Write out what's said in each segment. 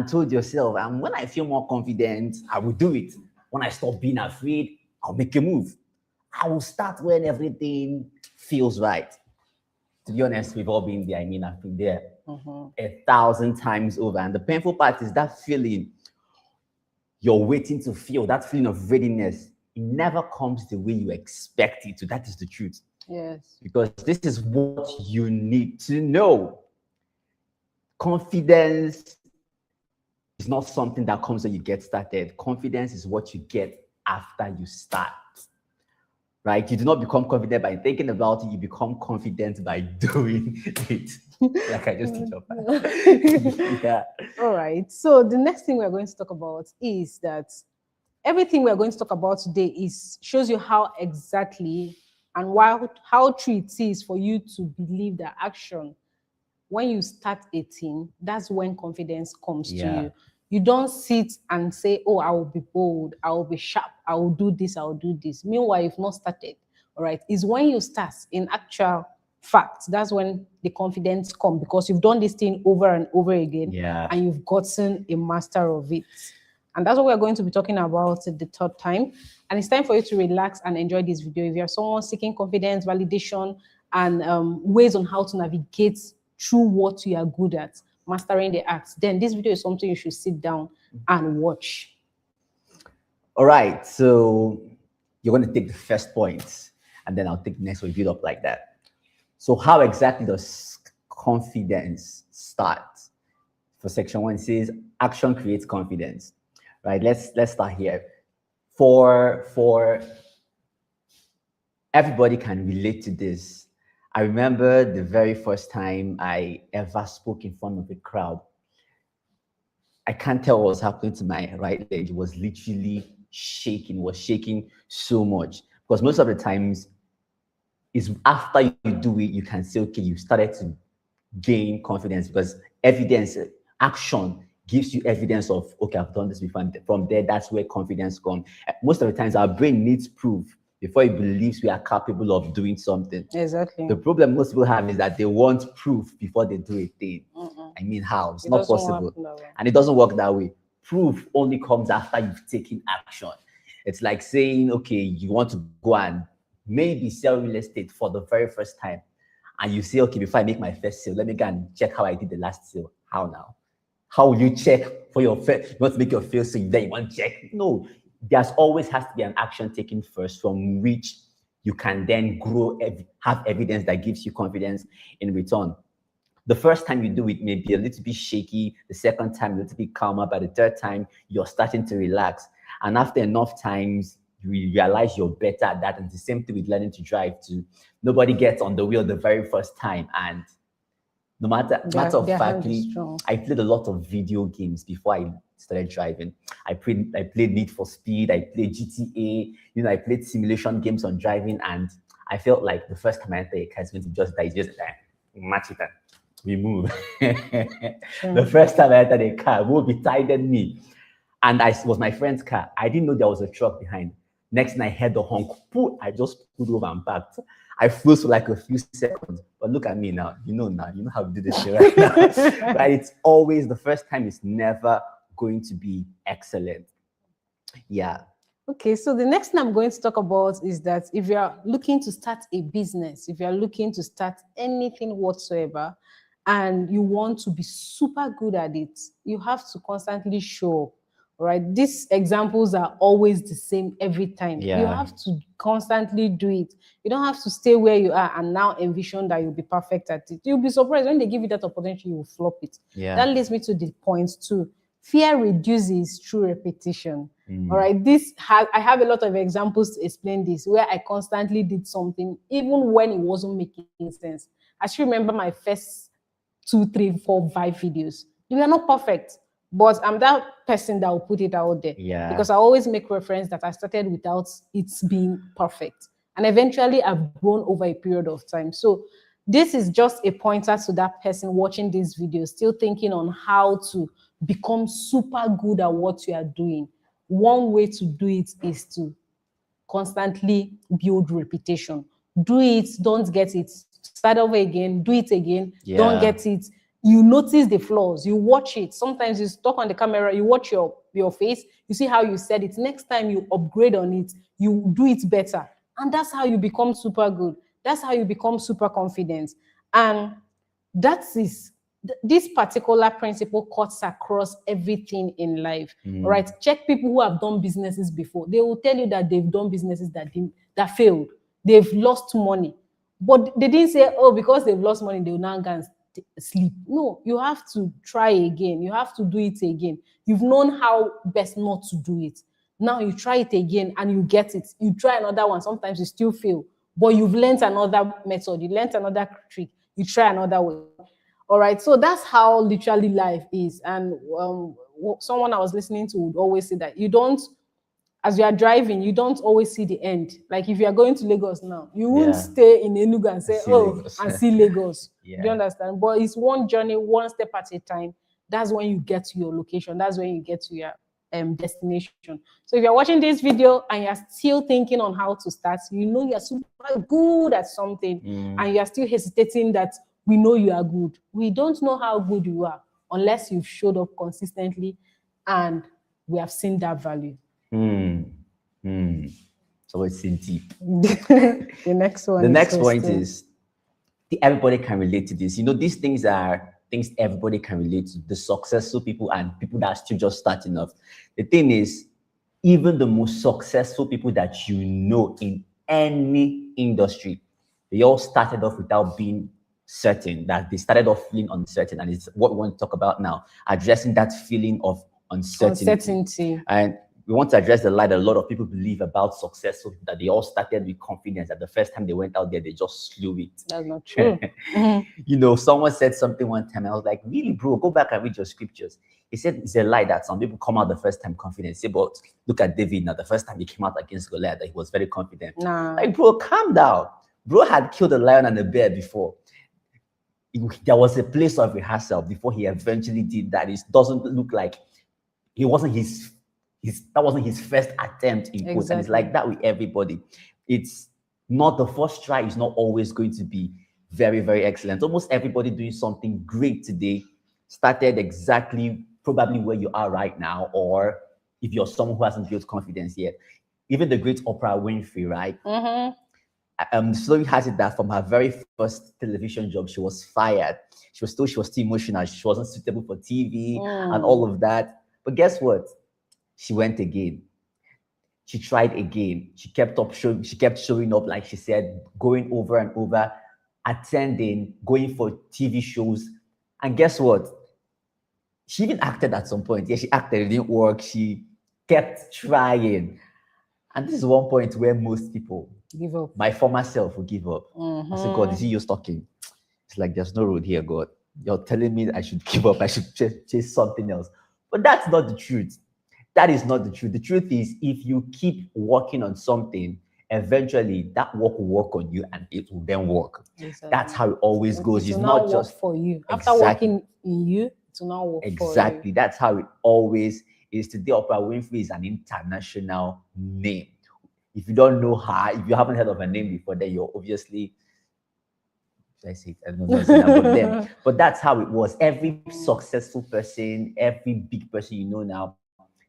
told yourself, and when I feel more confident, I will do it. When I stop being afraid, I'll make a move. I will start when everything feels right. To be honest, we've all been there. I mean, I've been there 1,000 times over. And the painful part is that feeling you're waiting to feel, that feeling of readiness. It never comes the way you expect it to. That is the truth. Yes. Because this is what you need to know. Confidence is not something that comes when you get started. Confidence is what you get after you start. Right? You do not become confident by thinking about it. You become confident by doing it. Like I just teach up. Yeah. All right. So the next thing we're going to talk about is that everything we're going to talk about today shows you how exactly and how true it is for you to believe that action, when you start a thing, that's when confidence comes to you. You don't sit and say, oh, I will be bold, I will be sharp, I will do this, I will do this. Meanwhile, you've not started. All right. It's when you start, in actual fact, that's when the confidence comes, because you've done this thing over and over again, and you've gotten a master of it. And that's what we're going to be talking about the third time. And it's time for you to relax and enjoy this video. If you're someone seeking confidence, validation, and ways on how to navigate through what you are good at, mastering the arts, then this video is something you should sit down and watch. All right. So you're going to take the first point, and then I'll take the next one, build up like that. So how exactly does confidence start? For section 1, it says action creates confidence. Right, let's start here. For everybody can relate to this. I remember the very first time I ever spoke in front of a crowd. I can't tell what was happening to my right leg. It was literally shaking. It was shaking so much, because most of the times it's after you do it, you can say, okay, you started to gain confidence, because evidence, action gives you evidence of, okay, I've done this before. And from there, that's where confidence comes. Most of the times, our brain needs proof before it believes we are capable of doing something. Exactly. The problem most people have is that they want proof before they do a thing. I mean, how? It's not possible. And it doesn't work that way. Proof only comes after you've taken action. It's like saying, okay, you want to go and maybe sell real estate for the very first time. And you say, okay, before I make my first sale, let me go and check how I did the last sale. How now? How will you check for your first? You want to make your first sale, then you want to check? No, there's always has to be an action taken first, from which you can then grow, have evidence that gives you confidence in return. The first time you do it may be a little bit shaky. The second time, a little bit calmer. By the third time, you're starting to relax. And after enough times, you realize you're better at that. And the same thing with learning to drive too. Nobody gets on the wheel the very first time. And no matter of factly, I played a lot of video games before I started driving. I played Need for Speed. I played GTA. You know, I played simulation games on driving. And I felt like the first time I entered a car, it's going to just die. It's just like, match it and we move. The first time I entered a car, will be tighter than me. And it was my friend's car. I didn't know there was a truck behind. Next thing I heard the honk. I just pulled over and parked. I froze for like a few seconds. But look at me now. You know how to do this shit right now. But it's always, the first time is never going to be excellent. Yeah. Okay, so the next thing I'm going to talk about is that if you are looking to start a business, if you are looking to start anything whatsoever, and you want to be super good at it, you have to constantly show up. Right, these examples are always the same every time. You have to constantly do it. You don't have to stay where you are and now envision that you'll be perfect at it. You'll be surprised when they give you that opportunity, you will flop it. That leads me to the point 2. Fear reduces through repetition. All right, I have a lot of examples to explain this, where I constantly did something even when it wasn't making sense. I still remember my first 2, 3, 4, 5 videos. They were not perfect. But I'm that person that will put it out there. Because I always make reference that I started without it being perfect. And eventually I've grown over a period of time. So this is just a pointer to that person watching this video, still thinking on how to become super good at what you are doing. One way to do it is to constantly build reputation. Do it, don't get it. Start over again, do it again, don't get it. you notice the flaws, you watch it. Sometimes you talk on the camera, you watch your face, you see how you said it. Next time you upgrade on it, you do it better. And that's how you become super good. That's how you become super confident. And that is this particular principle cuts across everything in life. All right. Check people who have done businesses before. They will tell you that they've done businesses that failed. They've lost money. But they didn't say, oh, because they've lost money, they will now go and sleep. No, you have to try again. You have to do it again. You've known how best not to do it. Now you try it again and you get it. You try another one. Sometimes you still fail, but you've learned another method. You learned another trick. You try another way. All right. So that's how literally life is. And someone I was listening to would always say that you don't, as you are driving, you don't always see the end. Like if you are going to Lagos now, you won't stay in Enugu and say, and see Lagos. Do you understand? But it's one journey, one step at a time. That's when you get to your location. That's when you get to your destination. So if you're watching this video and you're still thinking on how to start, you know you're super good at something and you're still hesitating that we know you are good. We don't know how good you are unless you've showed up consistently and we have seen that value. So it's in deep. The next one. The next point is everybody can relate to this. You know, these things are things everybody can relate to. The successful people and people that are still just starting off. The thing is, even the most successful people that you know in any industry, they all started off without being certain. That they started off feeling uncertain, and it's what we want to talk about now, addressing that feeling of uncertainty. And we want to address the lie that a lot of people believe about success, so that they all started with confidence that the first time they went out there, they just slew it. That's not true. You know, someone said something one time, and I was like, really, bro, go back and read your scriptures. He said it's a lie that some people come out the first time confident. Say, but look at David now, the first time he came out against Goliath, that he was very confident. Nah. Like, bro, calm down. Bro had killed a lion and a bear before. There was a place of rehearsal before he eventually did that. It doesn't look like it wasn't that wasn't his first attempt in quotes. Exactly. And it's like that with everybody. It's not the first try is not always going to be very, very excellent. Almost everybody doing something great today started exactly probably where you are right now, or if you're someone who hasn't built confidence yet. Even the great Oprah Winfrey, right? The story has it that from her very first television job, she was fired. She was still emotional. She wasn't suitable for TV and all of that. But guess what? She went again. She tried again. She kept showing up, like she said, going over and over, attending, going for TV shows. And guess what? She even acted at some point. Yeah, she acted, it didn't work. She kept trying. And this is one point where most people give up. My former self will give up. I said, God, is it you talking? It's like, there's no road here, God. You're telling me I should give up. I should chase something else. But that's not the truth. That is not the truth. The truth is, if you keep working on something, eventually that work will work on you and it will then work. Exactly. That's how it always goes. It's not just for you. After working in you, it will not work for you. Exactly. That's how it always is. Today, Oprah Winfrey is an international name. If you don't know her, if you haven't heard of her name before, then you're obviously, I don't know, but that's how it was. Every successful person, every big person you know now,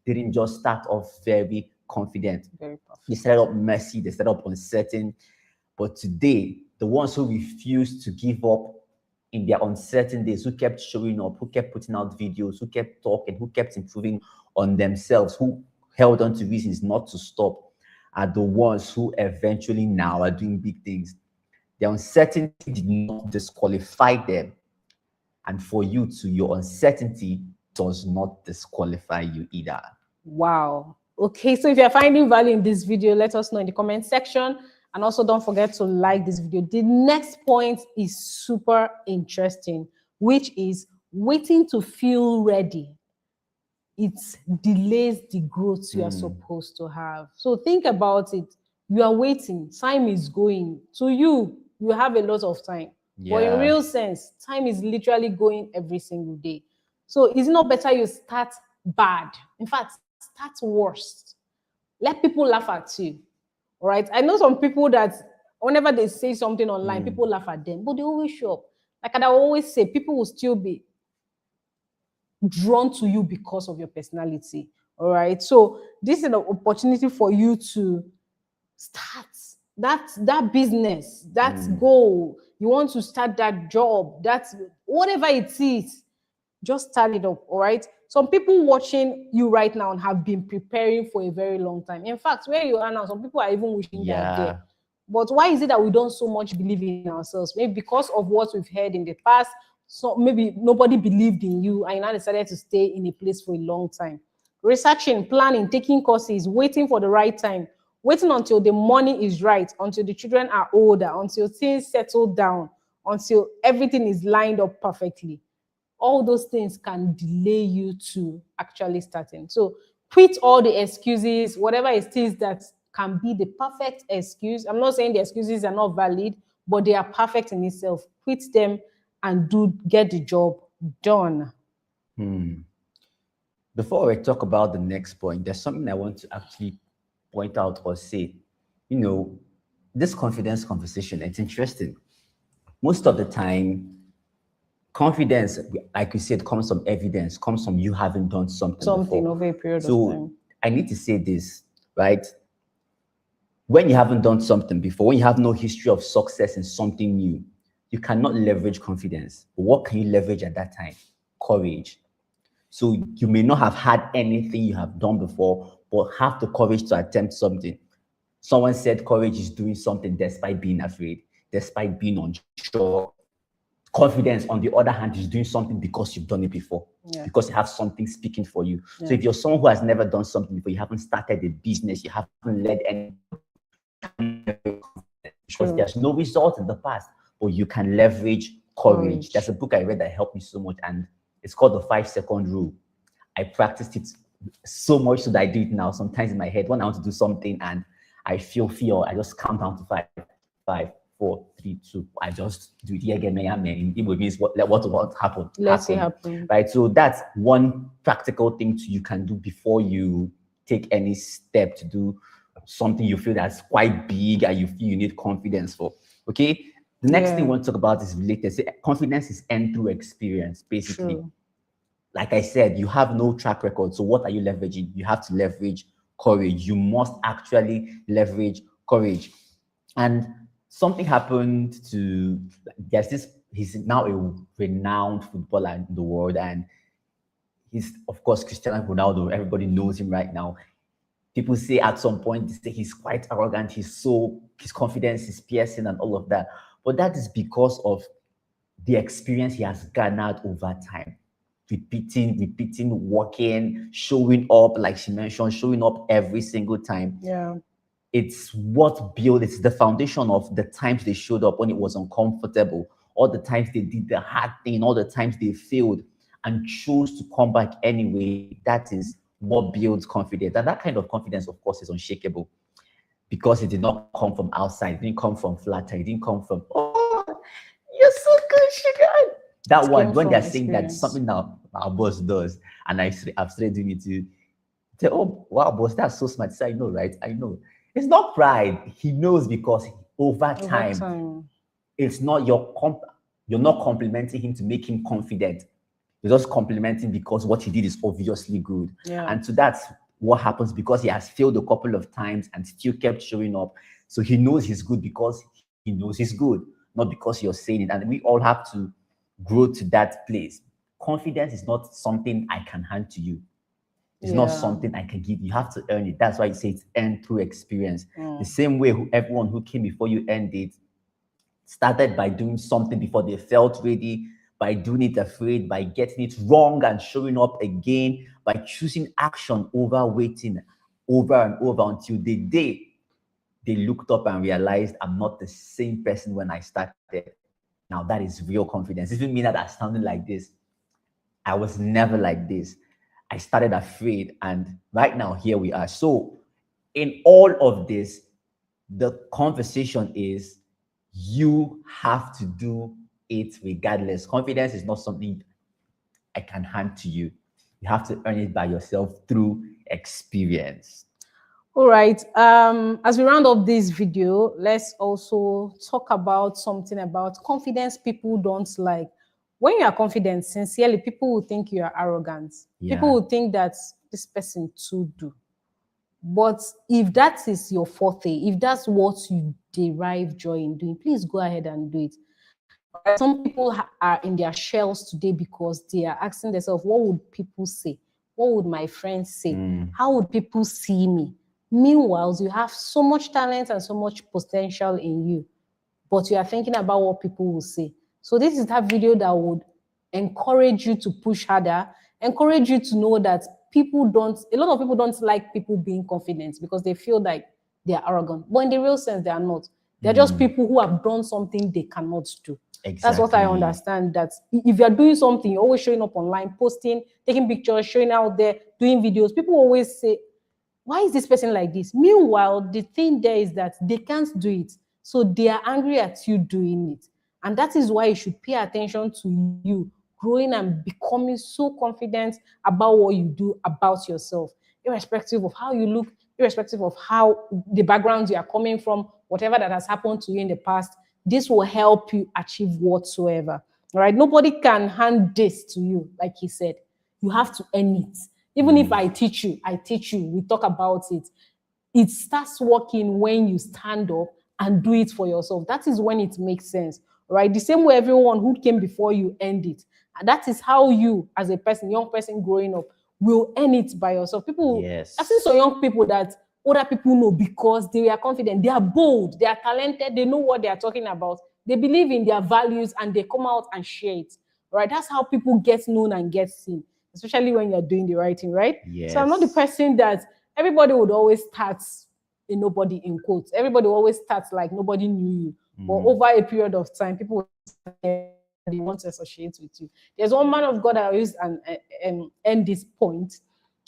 didn't just start off very confident. They started up messy, they started up uncertain. But today, the ones who refused to give up in their uncertain days, who kept showing up, who kept putting out videos, who kept talking, who kept improving on themselves, who held on to reasons not to stop, are the ones who eventually now are doing big things. The uncertainty did not disqualify them. And for you to, your uncertainty does not disqualify you either. Wow. Okay, so if you're finding value in this video, let us know in the comment section. And also don't forget to like this video. The next point is super interesting, which is waiting to feel ready. It delays the growth you are supposed to have. So think about it. You are waiting. Time is going. To you, you have a lot of time. Yeah. But in real sense, time is literally going every single day. So is it not better you start bad? In fact, start worst. Let people laugh at you. All right? I know some people that whenever they say something online, people laugh at them, but they always show up. Like I always say, people will still be drawn to you because of your personality. All right. So this is an opportunity for you to start that business, that goal. You want to start that job, that's whatever it is, just start it up. All right. Some people watching you right now have been preparing for a very long time. In fact, where you are now, some people are even wishing they are there. But why is it that we don't so much believe in ourselves? Maybe because of what we've heard in the past. So maybe nobody believed in you and you now decided to stay in a place for a long time. Researching, planning, taking courses, waiting for the right time, waiting until the money is right, until the children are older, until things settle down, until everything is lined up perfectly. All those things can delay you to actually starting. So quit all the excuses, whatever it is that can be the perfect excuse. I'm not saying the excuses are not valid, but they are perfect in itself. Quit them and get the job done. Before we talk about the next point, there's something I want to actually point out or say. You know, this confidence conversation, it's interesting. Most of the time, confidence, like you said, comes from evidence, comes from you having done something before. Over a period of So time. I need to say this, right? When you haven't done something before, when you have no history of success in something new, you cannot leverage confidence. But what can you leverage at that time? Courage. So you may not have had anything you have done before, but have the courage to attempt something. Someone said courage is doing something despite being afraid, despite being unsure. Confidence, on the other hand, is doing something because you've done it before, because you have something speaking for you. So if you're someone who has never done something before, you haven't started a business, you haven't led any, because there's no result in the past, but you can leverage courage. There's a book I read that helped me so much, and it's called the 5-second rule. I practiced it so much so that I do it now. Sometimes in my head, when I want to do something and I feel fear, I just count down to 5, 5, 4, 3, 2. I just do it again. It means what happen. Let's see happen. Right. So that's one practical thing you can do before you take any step to do something you feel that's quite big and you feel you need confidence for. Okay. The next thing we want to talk about is related. So confidence is earned through experience, basically. True. Like I said, you have no track record. So what are you leveraging? You have to leverage courage. You must actually leverage courage. And something happened to, he's now a renowned footballer in the world. And he's, of course, Cristiano Ronaldo. Everybody knows him right now. People say at some point, they say he's quite arrogant. His confidence is piercing and all of that. But that is because of the experience he has garnered over time. Repeating, working, showing up, like she mentioned, showing up every single time. Yeah. It's what built, it's the foundation of the times they showed up when it was uncomfortable, all the times they did the hard thing, all the times they failed and chose to come back anyway. That is what builds confidence. And that kind of confidence, of course, is unshakable because it did not come from outside. It didn't come from flattery. It didn't come from, oh, you're so good, sugar. That one, when they're saying that's something that our boss does, and I've started doing it to say, oh, wow, boss, that's so smart. So I know, right? I know. It's not pride. He knows because over time, it's not you're not complimenting him to make him confident. You're just complimenting because what he did is obviously good. Yeah. And so that's what happens because he has failed a couple of times and still kept showing up. So he knows he's good because he knows he's good, not because you're saying it. And we all have to grow to that place. Confidence is not something I can hand to you. It's not something I can give. You have to earn it. That's why you say it's earned through experience. The same way everyone who came before you earned it started by doing something before they felt ready, by doing it afraid, by getting it wrong and showing up again, by choosing action over waiting over and over until the day they looked up and realized I'm not the same person when I started. Now that is real confidence. It doesn't mean that I sounded like this. I was never like this. I started afraid, and right now here we are. So in all of this, the conversation is you have to do it regardless. Confidence is not something I can hand to you. You have to earn it by yourself through experience. All right. As we round up this video, let's also talk about something about confidence people don't like. When you are confident, sincerely, people will think you are arrogant. Yeah. People will think that this person too do. But if that is your forte, if that's what you derive joy in doing, please go ahead and do it. All right. Some people are in their shells today because they are asking themselves, what would people say? What would my friends say? How would people see me? Meanwhile, you have so much talent and so much potential in you, but you are thinking about what people will say. So this is that video that would encourage you to push harder, encourage you to know that a lot of people don't like people being confident because they feel like they are arrogant. But in the real sense, they are not. They're just people who have done something they cannot do. Exactly. That's what I understand. That if you're doing something, you're always showing up online, posting, taking pictures, showing out there, doing videos. People always say, why is this person like this? Meanwhile, the thing there is that they can't do it. So they are angry at you doing it. And that is why you should pay attention to you growing and becoming so confident about what you do about yourself, irrespective of how you look, irrespective of how the background you are coming from, whatever that has happened to you in the past. This will help you achieve whatsoever. All right. Nobody can hand this to you, like he said. You have to earn it. Even if I teach you, we talk about it. It starts working when you stand up and do it for yourself. That is when it makes sense, right? The same way everyone who came before you earned it. And that is how you, as a person, young person growing up, will earn it by yourself. People, Yes. I've seen some young people that other people know because they are confident, they are bold, they are talented, they know what they are talking about, they believe in their values, and they come out and share it, right? That's how people get known and get seen, especially when you're doing the right thing, right? Yes. So I'm not the person that everybody would always start a nobody in quotes. Everybody always starts like nobody knew you. But over a period of time, people they want to associate with you. There's one man of God that I used and end this point.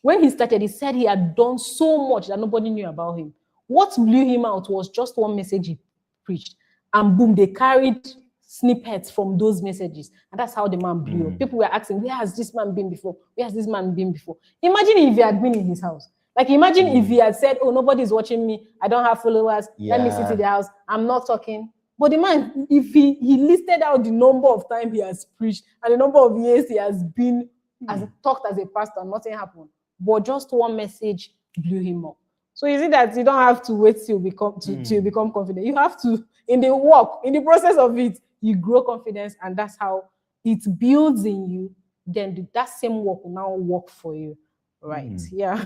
When he started, he said he had done so much that nobody knew about him. What blew him out was just one message he preached. And boom, they carried snippets from those messages. And that's how the man blew up. People were asking, where has this man been before? Where has this man been before? Imagine if he had been in his house. Like, imagine if he had said, oh, nobody's watching me. I don't have followers. Let me sit in the house. I'm not talking. But the man, if he listed out the number of times he has preached and the number of years he has been as talked as a pastor, nothing happened. But just one message blew him up. So is it that you don't have to wait till you become confident? You have to, in the process of it, you grow confidence, and that's how it builds in you. Then that same work will now work for you, right? Yeah.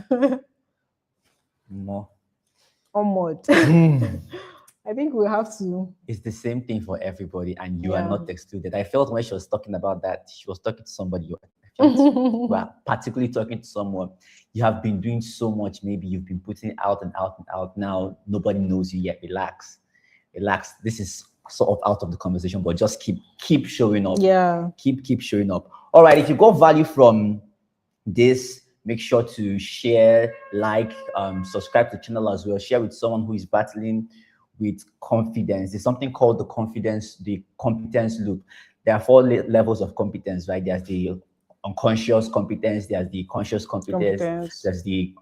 More. Onward. I think we have to. It's the same thing for everybody, and you are not excluded. I felt when she was talking about that, she was talking to somebody. You are particularly talking to someone. You have been doing so much. Maybe you've been putting out and out and out. Now nobody knows you yet. Relax. This is sort of out of the conversation, but just keep showing up. Yeah. Keep showing up. All right. If you got value from this, make sure to share, like, subscribe to the channel as well. Share with someone who is battling with confidence. There's something called the competence loop. There are 4 levels of competence, right? There's the unconscious competence, there's the conscious competence. There's the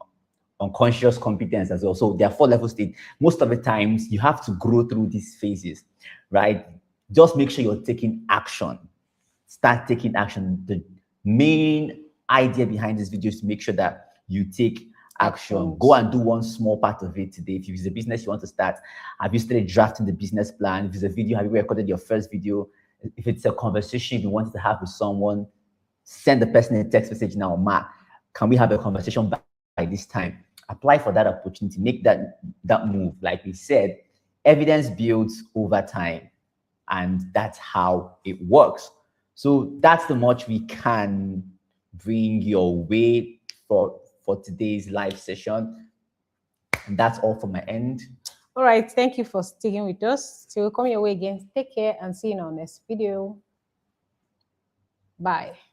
unconscious competence as well. So there are 4 levels. Most of the times you have to grow through these phases, right? Just make sure you're taking action. Start taking action. The main idea behind this video is to make sure that you take action. Go and do one small part of it today. If it's a business you want to start, have you started drafting the business plan? If it's a video, have you recorded your first video? If it's a conversation you want to have with someone, send the person a text message now. Ma, can we have a conversation by this time? Apply for that opportunity. Make that move. Like we said, evidence builds over time, and that's how it works. So that's the much we can bring your way for today's live session. And that's all from my end. All right. Thank you for sticking with us. So we'll come your way again. Take care and see you in our next video. Bye.